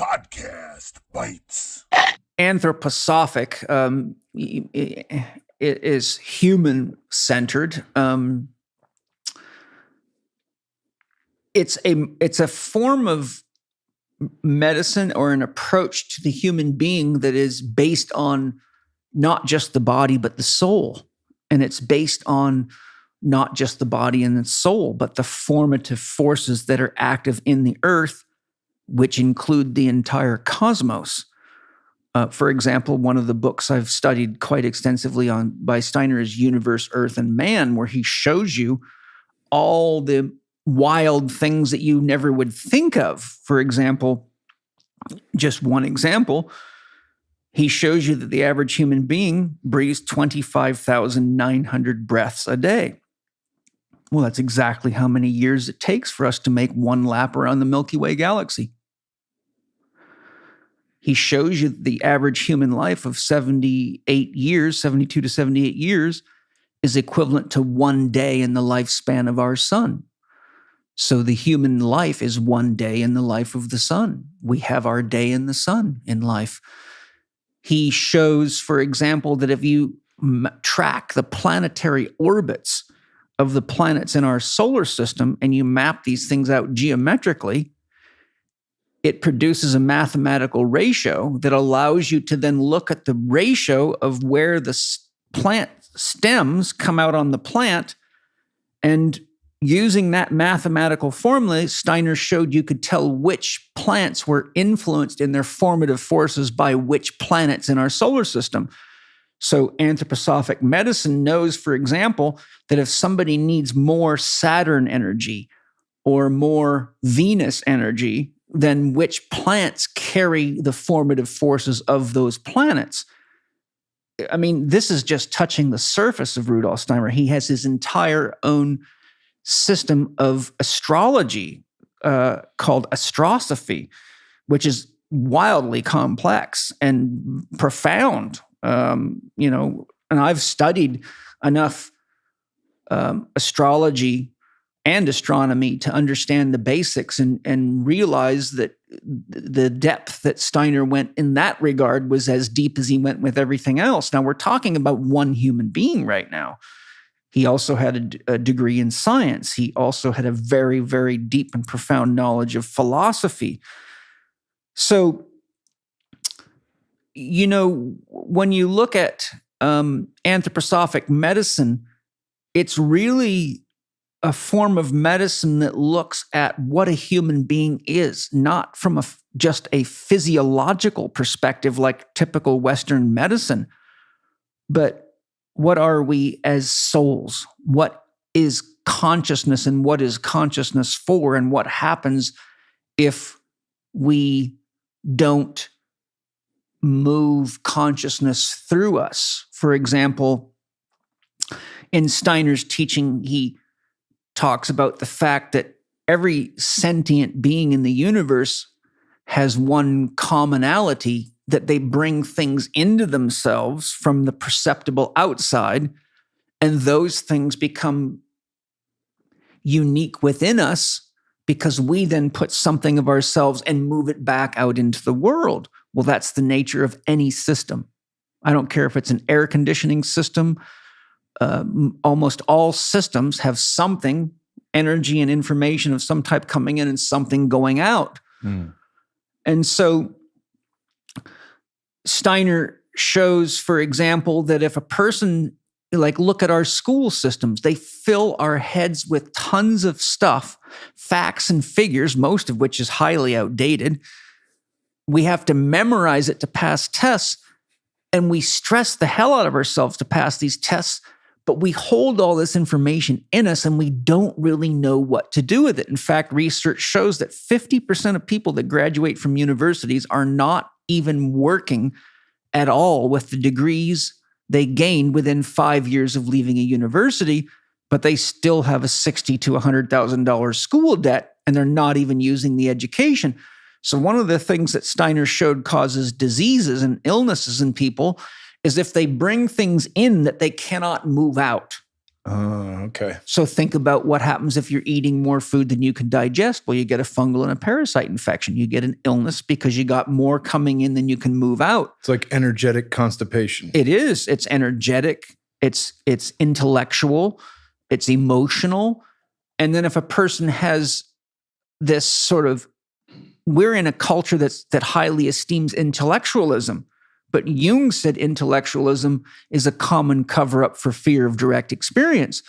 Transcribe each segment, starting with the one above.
Podcast Bites. Anthroposophic it is human-centered. It's a form of medicine or an approach to the human being that is based on not just the body but the soul, and it's based on not just the body and the soul but the formative forces that are active in the earth, which include the entire cosmos. For example, one of the books I've studied quite extensively by Steiner is Universe, Earth, and Man, where he shows you all the wild things that you never would think of. For example, just one example, he shows you that the average human being breathes 25,900 breaths a day. Well, that's exactly how many years it takes for us to make one lap around the Milky Way galaxy. He shows you the average human life of 72 to 78 years, is equivalent to 1 day in the lifespan of our sun. So the human life is 1 day in the life of the sun. We have our day in the sun in life. He shows, for example, that if you track the planetary orbits of the planets in our solar system and you map these things out geometrically, it produces a mathematical ratio that allows you to then look at the ratio of where the plant stems come out on the plant. And using that mathematical formula, Steiner showed you could tell which plants were influenced in their formative forces by which planets in our solar system. So anthroposophic medicine knows, for example, that if somebody needs more Saturn energy or more Venus energy, then which plants carry the formative forces of those planets. I mean, this is just touching the surface of Rudolf Steiner. He has his entire own system of astrology called Anthroposophy, which is wildly complex and profound. And I've studied enough astrology and astronomy to understand the basics and realize that the depth that Steiner went in that regard was as deep as he went with everything else. Now, we're talking about one human being right now. He also had a degree in science. He also had a very, very deep and profound knowledge of philosophy. So, when you look at anthroposophic medicine, it's really a form of medicine that looks at what a human being is, not from just a physiological perspective like typical Western medicine, but what are we as souls? What is consciousness and what is consciousness for? And what happens if we don't move consciousness through us? For example, in Steiner's teaching, he talks about the fact that every sentient being in the universe has one commonality, that they bring things into themselves from the perceptible outside, and those things become unique within us because we then put something of ourselves and move it back out into the world. Well, that's the nature of any system. I don't care if it's an air conditioning system. Almost all systems have something, energy and information of some type coming in and something going out. And so Steiner shows, for example, that if a person, look at our school systems, they fill our heads with tons of stuff, facts and figures, most of which is highly outdated. We have to memorize it to pass tests, and we stress the hell out of ourselves to pass these tests, but we hold all this information in us and we don't really know what to do with it. In fact, research shows that 50% of people that graduate from universities are not even working at all with the degrees they gained within 5 years of leaving a university, but they still have a $60,000 to $100,000 school debt, and they're not even using the education. So one of the things that Steiner showed causes diseases and illnesses in people is if they bring things in that they cannot move out. Oh, okay. So think about what happens if you're eating more food than you can digest. Well, you get a fungal and a parasite infection. You get an illness because you got more coming in than you can move out. It's like energetic constipation. It is. It's energetic. It's intellectual. It's emotional. And then if a person has this sort of, we're in a culture that highly esteems intellectualism. But Jung said intellectualism is a common cover-up for fear of direct experience.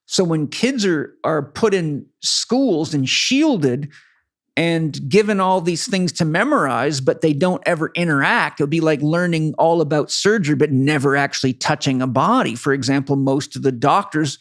So when kids are put in schools and shielded and given all these things to memorize, but they don't ever interact, it'll be like learning all about surgery, but never actually touching a body. For example, most of the doctors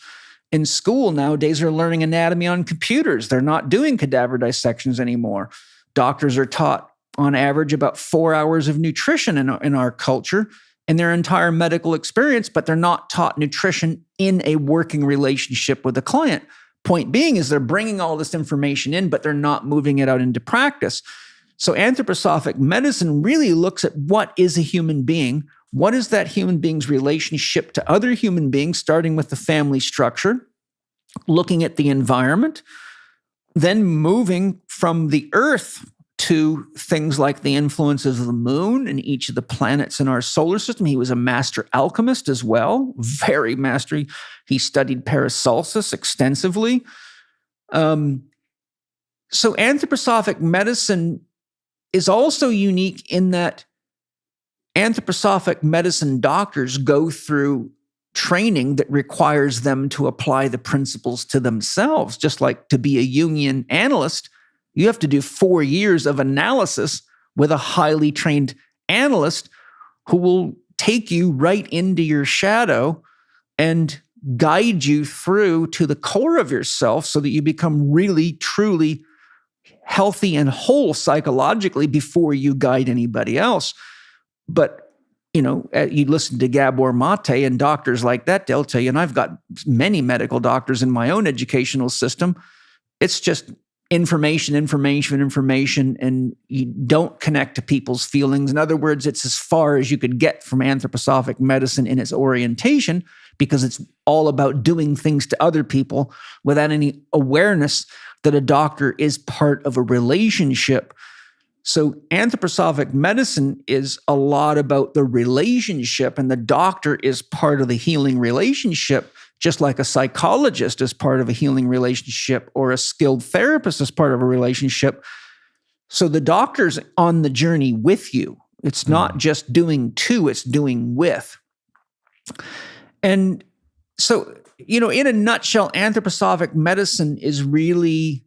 in school nowadays are learning anatomy on computers. They're not doing cadaver dissections anymore. Doctors are taught on average about 4 hours of nutrition in our culture in their entire medical experience, but they're not taught nutrition in a working relationship with a client. Point being is they're bringing all this information in, but they're not moving it out into practice. So anthroposophic medicine really looks at what is a human being, what is that human being's relationship to other human beings, starting with the family structure, looking at the environment, then moving from the earth to things like the influences of the moon and each of the planets in our solar system. He was a master alchemist as well, very mastery. He studied Paracelsus extensively. So anthroposophic medicine is also unique in that anthroposophic medicine doctors go through training that requires them to apply the principles to themselves. Just like to be a Jungian analyst, you have to do 4 years of analysis with a highly trained analyst who will take you right into your shadow and guide you through to the core of yourself so that you become really, truly healthy and whole psychologically before you guide anybody else. But, you listen to Gabor Mate and doctors like that, they'll tell you, and I've got many medical doctors in my own educational system, it's just information, and you don't connect to people's feelings. In other words, it's as far as you could get from anthroposophic medicine in its orientation, because it's all about doing things to other people without any awareness that a doctor is part of a relationship. So anthroposophic medicine is a lot about the relationship, and the doctor is part of the healing relationship, just like a psychologist is part of a healing relationship or a skilled therapist is part of a relationship. So the doctor's on the journey with you. It's not just doing to, it's doing with. And so, in a nutshell, anthroposophic medicine is really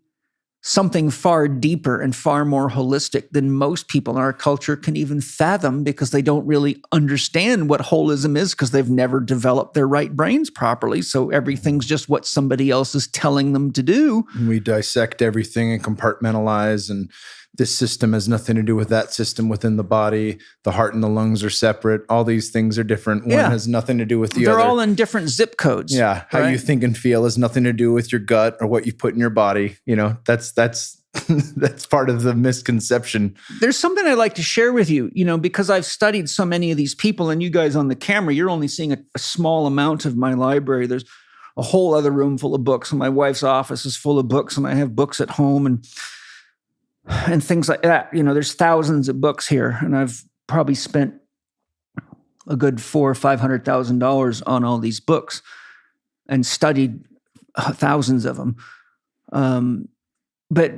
something far deeper and far more holistic than most people in our culture can even fathom, because they don't really understand what holism is, because they've never developed their right brains properly. So everything's just what somebody else is telling them to do. And we dissect everything and compartmentalize, and this system has nothing to do with that system within the body. The heart and the lungs are separate. All these things are different. One has nothing to do with the other. They're all in different zip codes. Yeah. How you think and feel has nothing to do with your gut or what you put in your body. That's that's part of the misconception. There's something I'd like to share with you, because I've studied so many of these people, and you guys on the camera, you're only seeing a small amount of my library. There's a whole other room full of books, and my wife's office is full of books, and I have books at home and things like that. There's thousands of books here, and I've probably spent a good $400,000 or $500,000 on all these books and studied thousands of them. But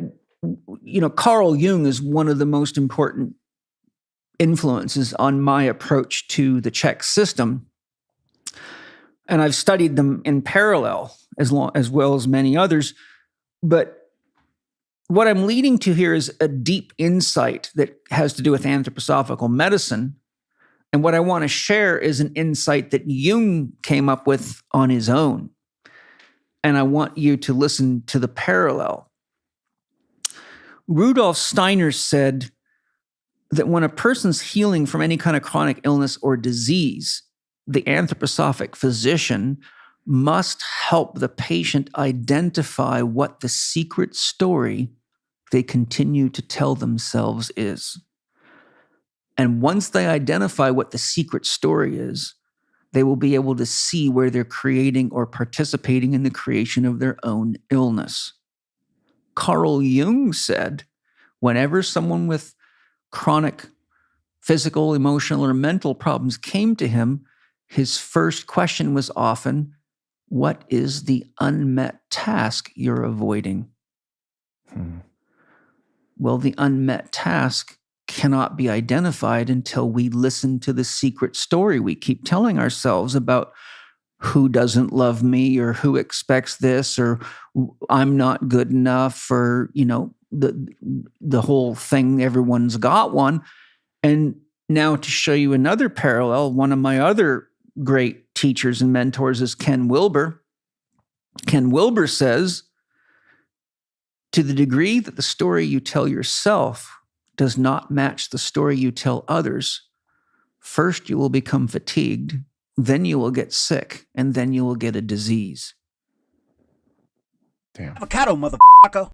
Carl Jung is one of the most important influences on my approach to the Chek system, and I've studied them in parallel as well as many others. But what I'm leading to here is a deep insight that has to do with anthroposophical medicine. And what I want to share is an insight that Jung came up with on his own. And I want you to listen to the parallel. Rudolf Steiner said that when a person's healing from any kind of chronic illness or disease, the anthroposophic physician must help the patient identify what the secret story they continue to tell themselves is. And once they identify what the secret story is, they will be able to see where they're creating or participating in the creation of their own illness. Carl Jung said, whenever someone with chronic physical, emotional, or mental problems came to him, his first question was often, what is the unmet task you're avoiding? Well, the unmet task cannot be identified until we listen to the secret story we keep telling ourselves about who doesn't love me, or who expects this, or I'm not good enough, or, the whole thing, everyone's got one. And now, to show you another parallel, one of my other great teachers and mentors is Ken Wilber. Ken Wilber says, to the degree that the story you tell yourself does not match the story you tell others, first you will become fatigued, then you will get sick, and then you will get a disease. Damn. Avocado, motherfucker.